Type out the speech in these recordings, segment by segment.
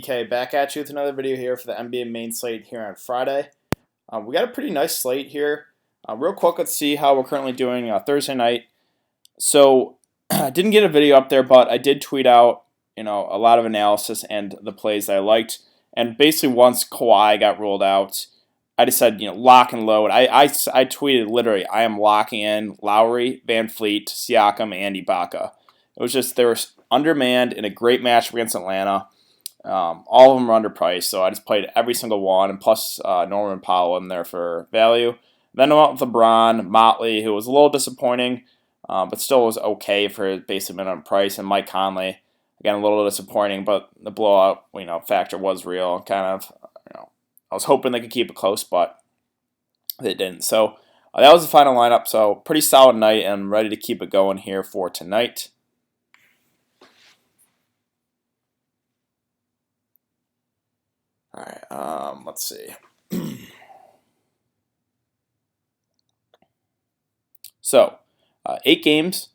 DK back at you with another video here for the NBA main slate here on Friday. We got a pretty nice slate here. Real quick, let's see how we're currently doing Thursday night. So I didn't get a video up there, but I did tweet out a lot of analysis and the plays that I liked. And basically once Kawhi got ruled out, I decided lock and load. I tweeted literally I am locking in Lowry, Van Fleet, Siakam, and Ibaka. It was just they were undermanned in a great match against Atlanta. All of them are underpriced, so I just played every single one, and plus Norman Powell in there for value. Then I went with LeBron, Motley, who was a little disappointing, but still was okay for his basic minimum price, and Mike Conley, again a little disappointing, but the blowout factor was real. Kind of, I was hoping they could keep it close, but they didn't. So that was the final lineup. So pretty solid night, and I'm ready to keep it going here for tonight. All right, let's see. So, 8 games,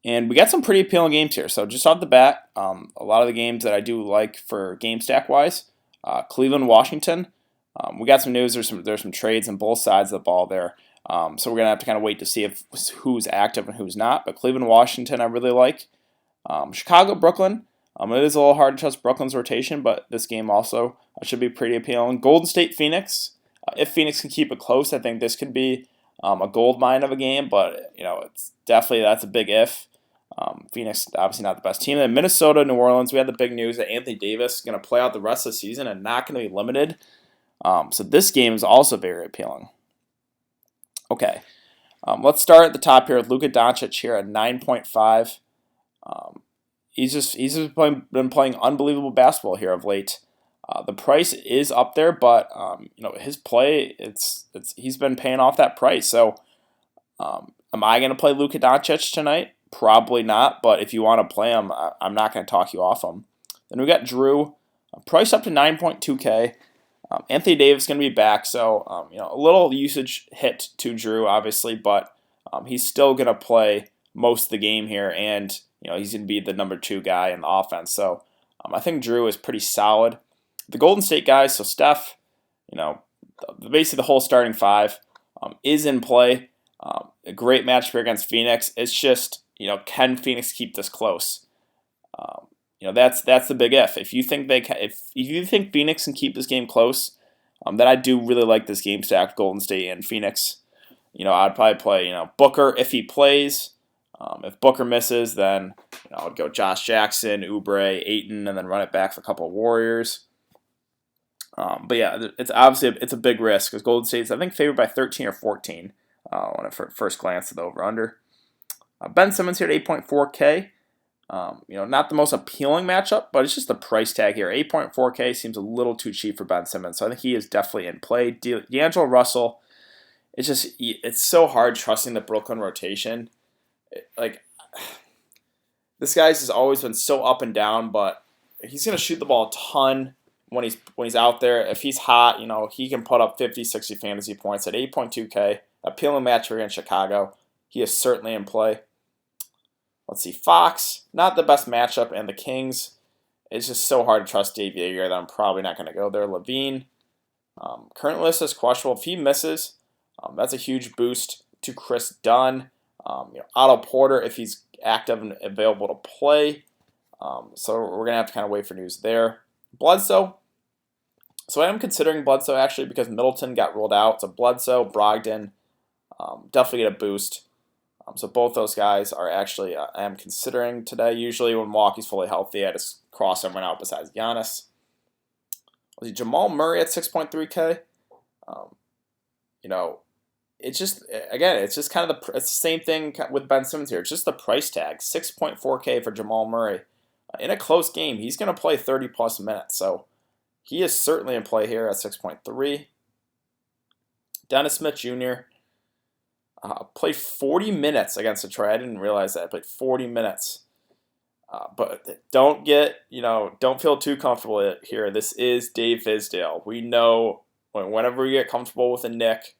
and we got some pretty appealing games here. So just off the bat, a lot of the games that I do like for game stack wise, Cleveland, Washington. We got some news. There's some trades on both sides of the ball there. So we're gonna have to kind of wait to see who's active and who's not. But Cleveland, Washington, I really like. Chicago, Brooklyn. It is a little hard to trust Brooklyn's rotation, but this game also should be pretty appealing. Golden State, Phoenix. If Phoenix can keep it close, I think this could be a gold mine of a game, but it's definitely that's a big if. Phoenix obviously not the best team. Then Minnesota, New Orleans. We had the big news that Anthony Davis is going to play out the rest of the season and not going to be limited. So this game is also very appealing. Okay, let's start at the top here with Luka Doncic here at 9.5. He's just been playing unbelievable basketball here of late. The price is up there, but his play he's been paying off that price. So, am I going to play Luka Doncic tonight? Probably not. But if you want to play him, I'm not going to talk you off him. Then we got Drew, price up to 9.2K. Anthony Davis is going to be back, so a little usage hit to Drew, obviously, but he's still going to play most of the game here, and he's going to be the number 2 guy in the offense. So I think Drew is pretty solid. The Golden State guys, so Steph, basically the whole starting 5 is in play. A great match here against Phoenix. It's just, can Phoenix keep this close? That's the big if. If you think if you think Phoenix can keep this game close, then I do really like this game stack, Golden State and Phoenix. I'd probably play Booker if he plays. If Booker misses, then I would go Josh Jackson, Oubre, Ayton, and then run it back for a couple of Warriors. But yeah, it's obviously a big risk because Golden State's I think favored by 13 or 14 when I first glance at the over/under. Ben Simmons here at 8.4K. Not the most appealing matchup, but it's just the price tag here. 8.4K seems a little too cheap for Ben Simmons, so I think he is definitely in play. D'Angelo Russell, it's so hard trusting the Brooklyn rotation. This guy's has always been so up and down, but he's gonna shoot the ball a ton when he's out there. If he's hot, he can put up 50, 60 fantasy points at 8.2K. Appealing match against Chicago. He is certainly in play. Let's see, Fox, not the best matchup, and the Kings. It's just so hard to trust Dave Yeager that I'm probably not going to go there. Levine, current list is questionable. If he misses, that's a huge boost to Chris Dunn. Otto Porter, if he's active and available to play. So we're going to have to kind of wait for news there. Bledsoe. So I am considering Bledsoe actually because Middleton got ruled out. So Bledsoe, Brogdon, definitely get a boost. So both those guys are actually I am considering today. Usually when Milwaukee's fully healthy, I just cross everyone out besides Giannis. Jamal Murray at 6.3K. It's just kind of it's the same thing with Ben Simmons here. It's just the price tag, 6.4K for Jamal Murray. In a close game, he's going to play 30 plus minutes, so he is certainly in play here at 6.3. Dennis Smith Jr. Played 40 minutes against Detroit. I didn't realize that. I played 40 minutes. But don't feel too comfortable here. This is Dave Fizdale. We know whenever we get comfortable with a Nick,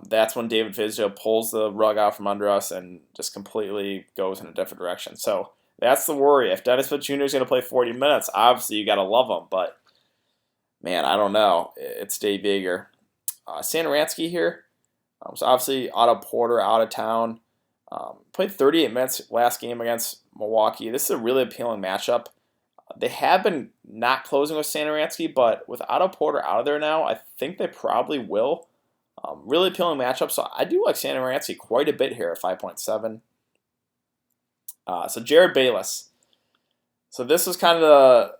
that's when David Fizdale pulls the rug out from under us and just completely goes in a different direction. So That's the worry. If Dennis Smith Jr. is going to play 40 minutes, obviously you got to love him. But, man, I don't know. It's Dave Yeager. Satoransky here. So, obviously, Otto Porter out of town. Played 38 minutes last game against Milwaukee. This is a really appealing matchup. They have been not closing with Satoransky, but with Otto Porter out of there now, I think they probably will. Really appealing matchup, so I do like Satoransky quite a bit here at 5.7. So Jared Bayless. So this was kind of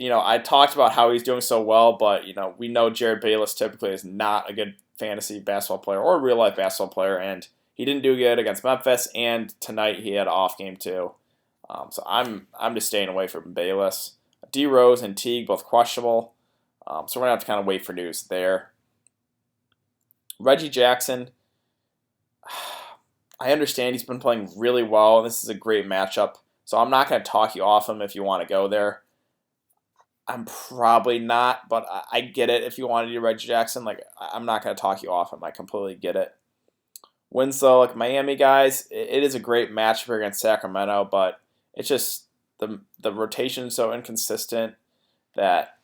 the, I talked about how he's doing so well, but, we know Jared Bayless typically is not a good fantasy basketball player or real life basketball player, and he didn't do good against Memphis, and tonight he had an off game too. So I'm just staying away from Bayless. D Rose and Teague both questionable, so we're gonna have to kind of wait for news there. Reggie Jackson. I understand he's been playing really well, and this is a great matchup. So I'm not going to talk you off him if you want to go there. I'm probably not, but I get it. If you want to do Reggie Jackson, I'm not going to talk you off him. I completely get it. Winslow, Miami guys, it is a great matchup against Sacramento, but it's just the rotation is so inconsistent that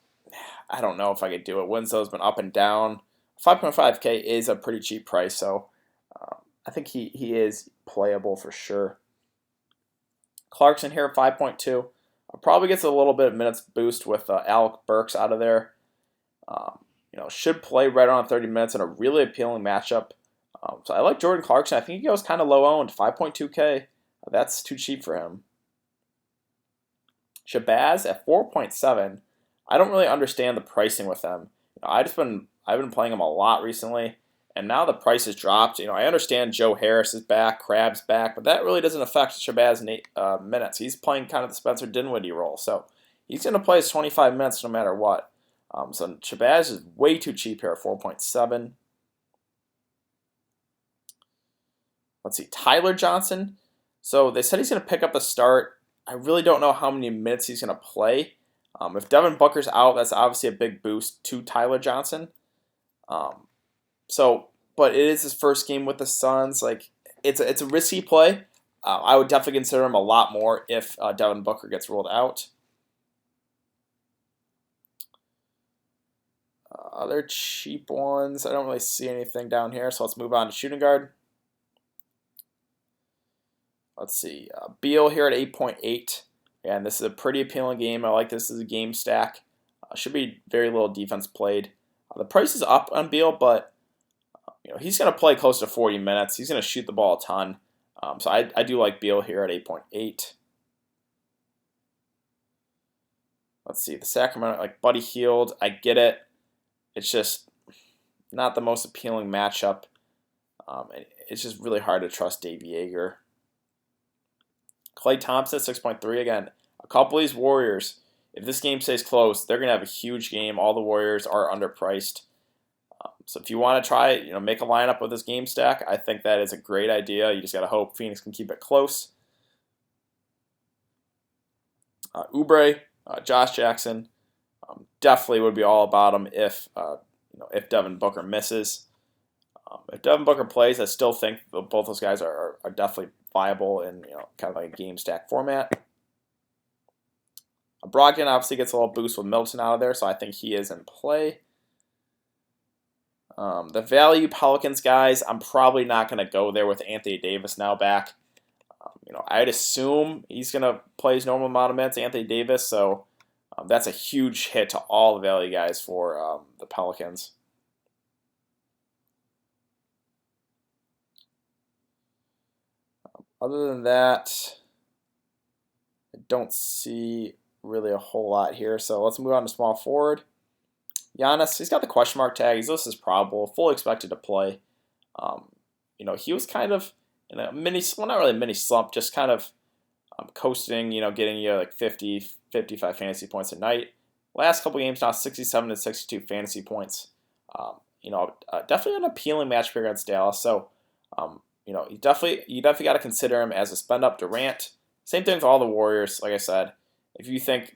I don't know if I could do it. Winslow's been up and down. 5.5K is a pretty cheap price, so I think he is playable for sure. Clarkson here at 5.2. Probably gets a little bit of minutes boost with Alec Burks out of there. Should play right around 30 minutes in a really appealing matchup. So I like Jordan Clarkson. I think he goes kind of low owned, 5.2K. That's too cheap for him. SHABAZZ at 4.7. I don't really understand the pricing with them. I've been playing him a lot recently, and now the price has dropped. I understand Joe Harris is back, Crabbe's back, but that really doesn't affect SHABAZZ minutes. He's playing kind of the Spencer Dinwiddie role, so he's going to play his 25 minutes no matter what. So SHABAZZ is way too cheap here at 4.7. Let's see, Tyler Johnson. So they said he's going to pick up the start. I really don't know how many minutes he's going to play. If Devin Booker's out, that's obviously a big boost to Tyler Johnson. But it is his first game with the Suns. It's a risky play. I would definitely consider him a lot more if Devin Booker gets ruled out. Other cheap ones, I don't really see anything down here, so let's move on to shooting guard. Let's see, Beal here at 8.8. And this is a pretty appealing game. I like this as a game stack. Should be very little defense played. The price is up on Beal, but he's going to play close to 40 minutes. He's going to shoot the ball a ton. So I do like Beal here at 8.8. Let's see, the Sacramento, Buddy Hield, I get it. It's just not the most appealing matchup. It's just really hard to trust Dave Yeager. Klay Thompson, 6.3. Again, a couple of these Warriors, if this game stays close, they're going to have a huge game. All the Warriors are underpriced. So if you want to try, make a lineup with this game stack, I think that is a great idea. You just got to hope Phoenix can keep it close. Oubre, Josh Jackson, definitely would be all about him if Devin Booker misses. If Devin Booker plays, I still think both those guys are definitely viable in kind of like a game stack format. Brogdon obviously gets a little boost with Middleton out of there, so I think he is in play. The value Pelicans guys, I'm probably not going to go there with Anthony Davis now back. I'd assume he's going to play his normal amount of minutes, Anthony Davis, so that's a huge hit to all the value guys for the Pelicans. Other than that, I don't see really a whole lot here. So let's move on to small forward. Giannis, he's got the question mark tag. He's listed as probable, fully expected to play. He was kind of in a not really a mini slump, just kind of coasting, getting you 50, 55 fantasy points a night. Last couple games now, 67 to 62 fantasy points. Definitely an appealing match here against Dallas. So, you definitely got to consider him as a spend up. Durant, same thing with all the Warriors. Like I said, if you think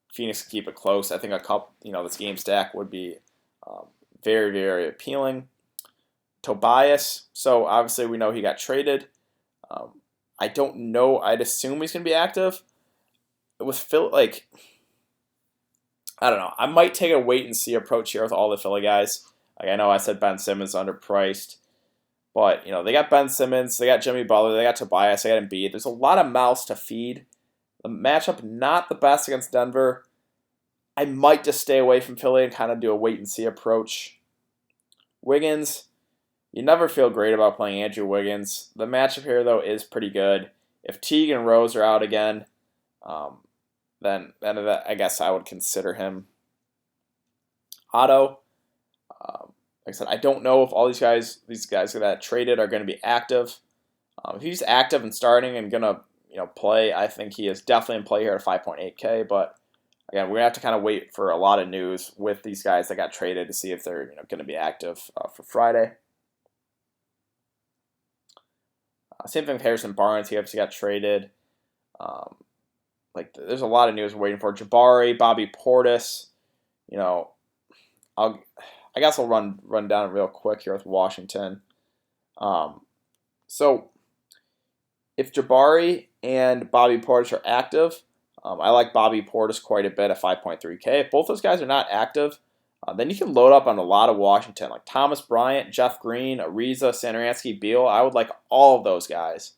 Phoenix can keep it close, I think this game stack would be very, very appealing. Tobias, so obviously we know he got traded. I don't know. I'd assume he's going to be active. With Phil, like, I don't know. I might take a wait and see approach here with all the Philly guys. Like, I know I said Ben Simmons underpriced, but you know they got Ben Simmons, they got Jimmy Butler, they got Tobias, they got Embiid. There's a lot of mouths to feed. The matchup not the best against Denver. I might just stay away from Philly and kind of do a wait and see approach. Wiggins, you never feel great about playing Andrew Wiggins. The matchup here though is pretty good. If Teague and Rose are out again, then I guess I would consider him. Otto, like I said, I don't know if all these guys that traded are going to be active. If he's active and starting and gonna play, I think he is definitely in play here at 5.8K. But again, we're gonna have to kind of wait for a lot of news with these guys that got traded to see if they're going to be active for Friday. Same thing with Harrison Barnes. He obviously got traded. Like there's a lot of news we're waiting for. Jabari, Bobby Portis. I guess I'll run down real quick here with Washington. So if Jabari and Bobby Portis are active, I like Bobby Portis quite a bit at 5.3K. If both those guys are not active, then you can load up on a lot of Washington, like Thomas Bryant, Jeff Green, Ariza, Satoransky, Beal. I would like all of those guys.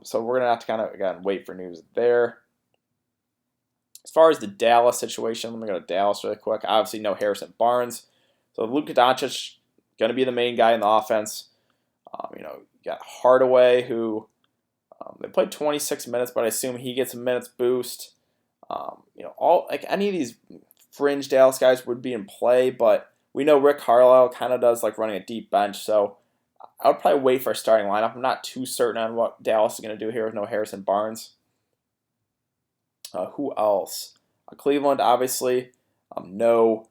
So we're going to have to kind of, again, wait for news there. As far as the Dallas situation, let me go to Dallas really quick. I obviously know Harrison Barnes. So Luka Doncic going to be the main guy in the offense. You got Hardaway, who they played 26 minutes, but I assume he gets a minutes boost. All like any of these fringe Dallas guys would be in play, but we know Rick Carlisle kind of does like running a deep bench, so I would probably wait for a starting lineup. I'm not too certain on what Dallas is going to do here with no Harrison Barnes. Who else? Cleveland, obviously. No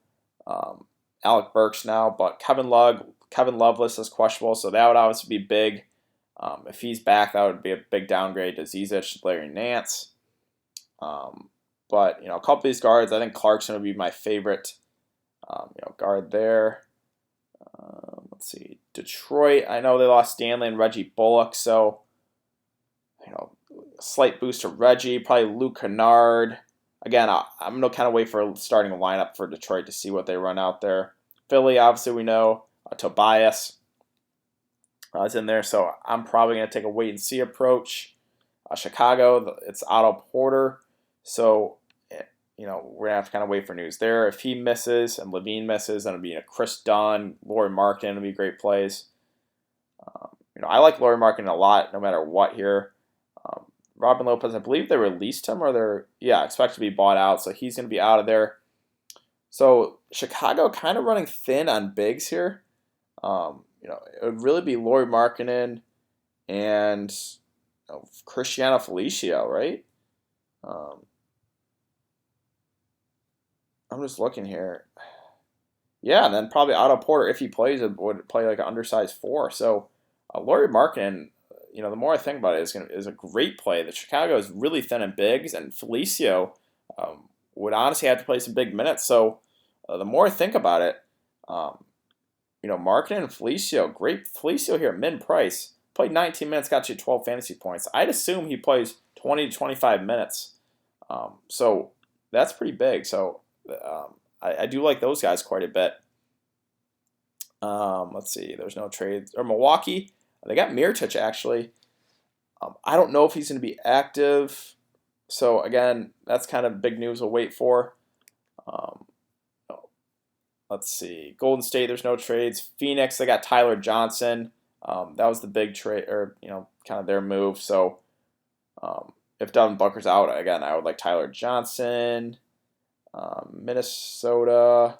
Alec Burks now, but Kevin Loveless is questionable, so that would obviously be big. If he's back, that would be a big downgrade to Zizic, Larry Nance. But a couple of these guards, I think Clarkson would be my favorite. Guard there. Let's see, Detroit. I know they lost Stanley and Reggie Bullock, so a slight boost to Reggie. Probably Luke Kennard. Again, I'm gonna kind of wait for a starting lineup for Detroit to see what they run out there. Philly, obviously we know Tobias is in there, so I'm probably gonna take a wait and see approach. Chicago, it's Otto Porter, so we're gonna have to kind of wait for news there. If he misses and Levine misses, then it'll be Chris Dunn, Lauri Markkanen will be great plays. I like Lauri Markkanen a lot, no matter what here. Robin Lopez, I believe they released him, or they're expected to be bought out, so he's going to be out of there. So Chicago kind of running thin on bigs here. It would really be Lauri Markkanen and Cristiano Felicio, right? I'm just looking here. Yeah, and then probably Otto Porter, if he plays, would play like an undersized 4. So Lauri Markkanen, the more I think about it, is a great play. The Chicago is really thin in bigs, and Felicio would honestly have to play some big minutes. So the more I think about it, Markkanen and Felicio, great Felicio here at min price, played 19 minutes, got you 12 fantasy points. I'd assume he plays 20 to 25 minutes. So that's pretty big. So I do like those guys quite a bit. Let's see, there's no trades. Or Milwaukee, they got Mirotic actually. I don't know if he's going to be active. So again, that's kind of big news we'll wait for. Let's see, Golden State, there's no trades. Phoenix, they got Tyler Johnson. That was the big trade, or kind of their move. So if Devin Booker's out, again, I would like Tyler Johnson. Minnesota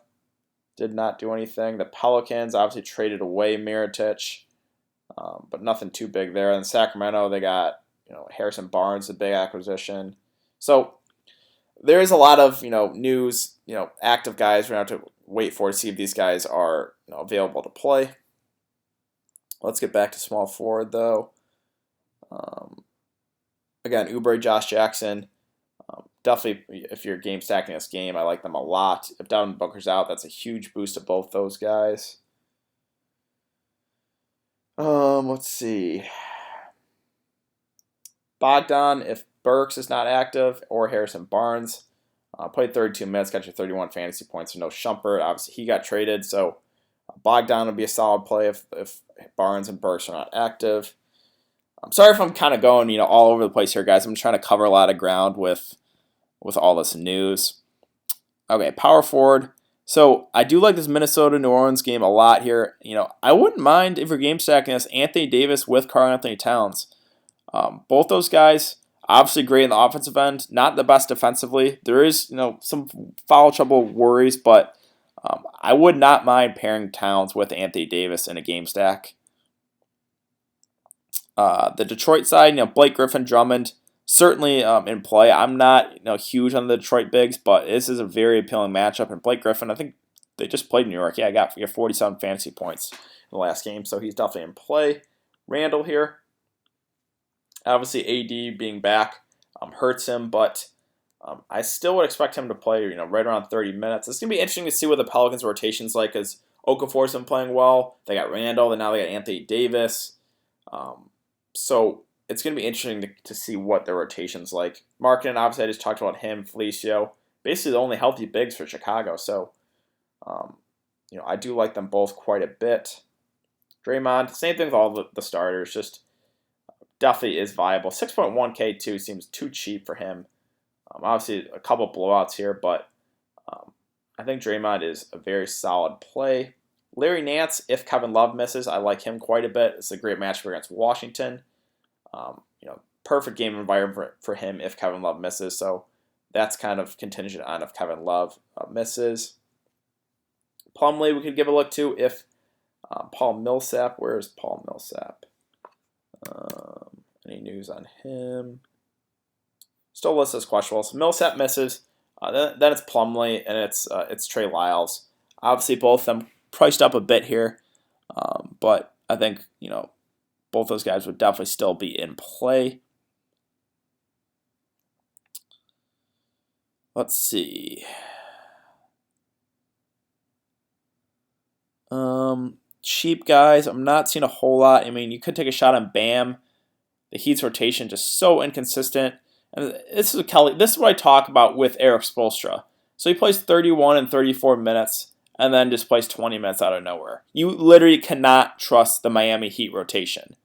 did not do anything. The Pelicans obviously traded away Mirotic, but nothing too big there. And Sacramento, they got Harrison Barnes, a big acquisition. So there is a lot of news, active guys we're going to have to wait for to see if these guys are available to play. Let's get back to small forward though. Again, Oubre, Josh Jackson. Definitely, if you're game stacking this game, I like them a lot. If Devin Booker's out, that's a huge boost to both those guys. Let's see. Bogdan, if Burks is not active, or Harrison Barnes. Played 32 minutes, got you 31 fantasy points. So no Shumpert. Obviously, he got traded, so Bogdan would be a solid play if Barnes and Burks are not active. I'm sorry if I'm kind of going all over the place here, guys. I'm trying to cover a lot of ground with all this news. Okay, power forward. So I do like this Minnesota-New Orleans game a lot here. I wouldn't mind if you're game stacking this Anthony Davis with Karl-Anthony Towns. Both those guys, obviously great in the offensive end, not the best defensively. There is, some foul trouble worries, but I would not mind pairing Towns with Anthony Davis in a game stack. The Detroit side, Blake Griffin, Drummond, certainly in play. I'm not, huge on the Detroit bigs, but this is a very appealing matchup. And Blake Griffin, I think they just played New York. Yeah, I got 47 fantasy points in the last game, so he's definitely in play. Randall here. Obviously, AD being back hurts him, but I still would expect him to play, right around 30 minutes. It's going to be interesting to see what the Pelicans' rotation's like, because Okafor's been playing well. They got Randall, and now they got Anthony Davis. So it's going to be interesting to see what their rotation's like. Markkanen, obviously, I just talked about him, Felicio. Basically, the only healthy bigs for Chicago. So, I do like them both quite a bit. Draymond, same thing with all the starters. Just definitely is viable. 6.1K too seems too cheap for him. Obviously, a couple blowouts here, but I think Draymond is a very solid play. Larry Nance, if Kevin Love misses, I like him quite a bit. It's a great matchup against Washington. Perfect game environment for him if Kevin Love misses. So that's kind of contingent on if Kevin Love misses. Plumlee we could give a look to if Paul Millsap. Where is Paul Millsap? Any news on him? Still listed as questionable. So Millsap misses. Then it's Plumlee and it's Trey Lyles. Obviously, both of them priced up a bit here, but I think both those guys would definitely still be in play. Let's see. Cheap guys, I'm not seeing a whole lot. I mean, you could take a shot on Bam. The Heat's rotation just so inconsistent. And this is what I talk about with Erik Spoelstra. So he plays 31 and 34 minutes and then just plays 20 minutes out of nowhere. You literally cannot trust the Miami Heat rotation.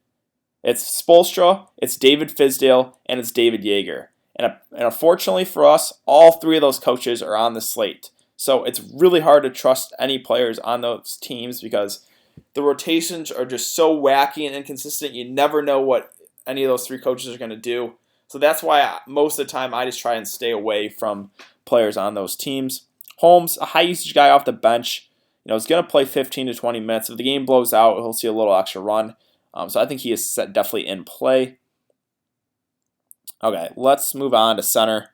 It's Spoelstra, it's David Fizdale, and it's David Yeager. And unfortunately for us, all three of those coaches are on the slate. So it's really hard to trust any players on those teams because the rotations are just so wacky and inconsistent. You never know what any of those three coaches are going to do. So that's why most of the time I just try and stay away from players on those teams. Holmes, a high usage guy off the bench, is going to play 15 to 20 minutes. If the game blows out, he'll see a little extra run. So I think he is definitely in play. Okay, let's move on to center.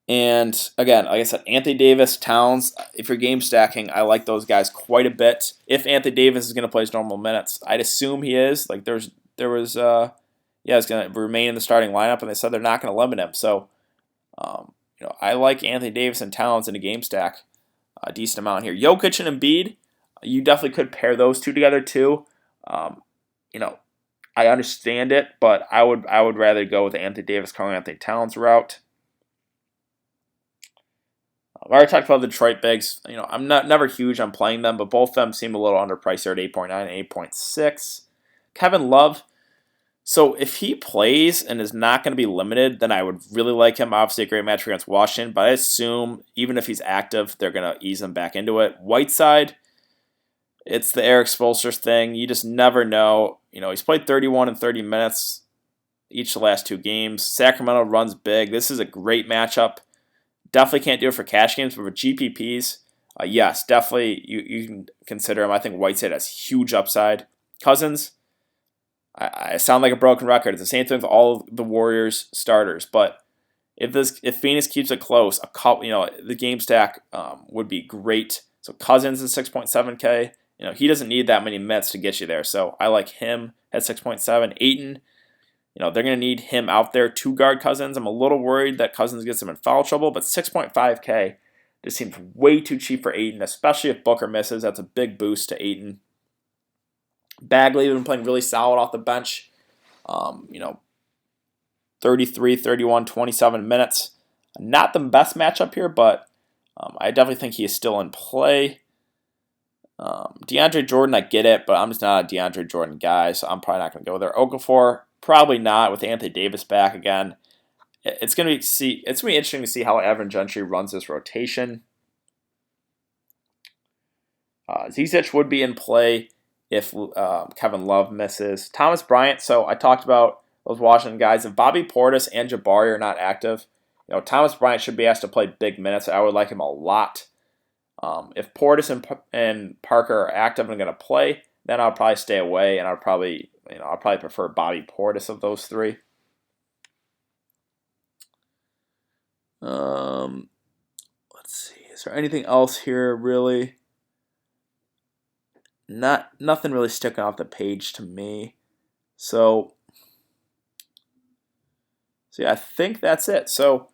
And again, like I said, Anthony Davis, Towns, if you're game stacking, I like those guys quite a bit. If Anthony Davis is going to play his normal minutes, I'd assume he is. Like he's going to remain in the starting lineup, and they said they're not going to limit him. So, I like Anthony Davis and Towns in a game stack a decent amount here. Jokic and Embiid, you definitely could pair those two together too. I understand it, but I would rather go with the Anthony Davis, Karl-Anthony Towns route. I already talked about the Detroit bigs. I'm never huge on playing them, but both of them seem a little underpriced here at 8.9 and 8.6. Kevin Love. So if he plays and is not going to be limited, then I would really like him. Obviously, a great match against Washington, but I assume even if he's active, they're going to ease him back into it. Whiteside, it's the Erik Spoelstra thing. You just never know. He's played 31 and 30 minutes each of the last two games. Sacramento runs big. This is a great matchup. Definitely can't do it for cash games, but for GPPs, yes, definitely you can consider him. I think Whiteside has huge upside. Cousins, I sound like a broken record. It's the same thing with all the Warriors starters, but if Phoenix keeps it close, the game stack would be great. So Cousins is 6.7K. He doesn't need that many minutes to get you there. So I like him at 6.7. Ayton, they're going to need him out there to guard Cousins. I'm a little worried that Cousins gets him in foul trouble, but 6.5K just seems way too cheap for Ayton, especially if Booker misses. That's a big boost to Ayton. Bagley has been playing really solid off the bench. 33, 31, 27 minutes. Not the best matchup here, but I definitely think he is still in play. DeAndre Jordan, I get it, but I'm just not a DeAndre Jordan guy, so I'm probably not going to go there. Okafor, probably not with Anthony Davis back again. It's going to be interesting to see how Alvin Gentry runs this rotation. Zizic would be in play if Kevin Love misses. Thomas Bryant, so I talked about those Washington guys. If Bobby Portis and Jabari are not active, Thomas Bryant should be asked to play big minutes. I would like him a lot. If Portis and Parker are active and going to play, then I'll probably stay away, and I'll probably prefer Bobby Portis of those three. Let's see. Is there anything else here really? Nothing really sticking off the page to me. So yeah, I think that's it. So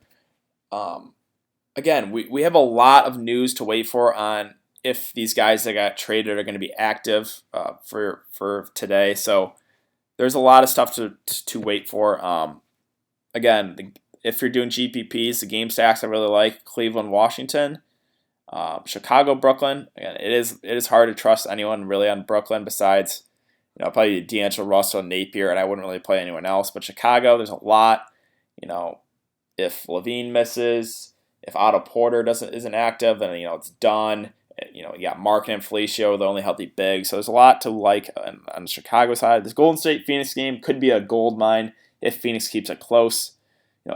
again, we have a lot of news to wait for on if these guys that got traded are going to be active for today. So there's a lot of stuff to wait for. Again, if you're doing GPPs, the game stacks I really like: Cleveland, Washington, Chicago, Brooklyn. Again, it is hard to trust anyone really on Brooklyn besides probably D'Angelo Russell and Napier, and I wouldn't really play anyone else. But Chicago, there's a lot. If Levine misses, if Otto Porter isn't active, then it's done. You got Markin and Felicio, the only healthy big. So there's a lot to like on the Chicago side. This Golden State Phoenix game could be a gold mine if Phoenix keeps it close.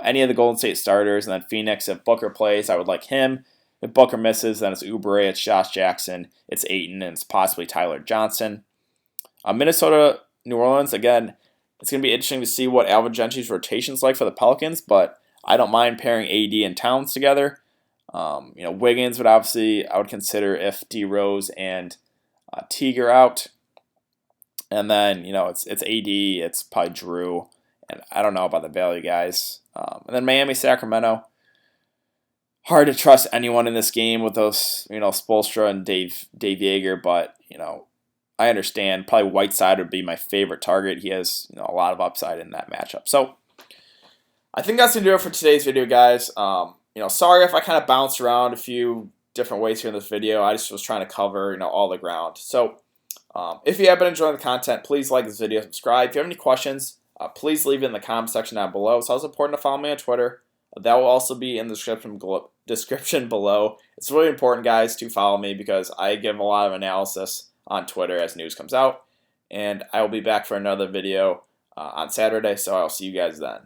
Any of the Golden State starters, and then Phoenix, if Booker plays, I would like him. If Booker misses, then it's Oubre, it's Josh Jackson, it's Ayton, and it's possibly Tyler Johnson. Minnesota, New Orleans, again, it's going to be interesting to see what Alvin Gentry's rotation's like for the Pelicans, but I don't mind pairing AD and Towns together. Wiggins would obviously, I would consider if D Rose and Teague are out. And then, it's AD, it's probably Drew, and I don't know about the value guys. And then Miami, Sacramento. Hard to trust anyone in this game with those, Spoelstra and Dave Yeager, but, I understand. Probably Whiteside would be my favorite target. He has, a lot of upside in that matchup. So, I think that's going to do it for today's video, guys. Sorry if I kind of bounced around a few different ways here in this video. I just was trying to cover, all the ground. So, if you have been enjoying the content, please like this video, subscribe. If you have any questions, please leave it in the comment section down below. It's also important to follow me on Twitter. That will also be in the description below. It's really important, guys, to follow me because I give a lot of analysis on Twitter as news comes out. And I will be back for another video on Saturday, so I'll see you guys then.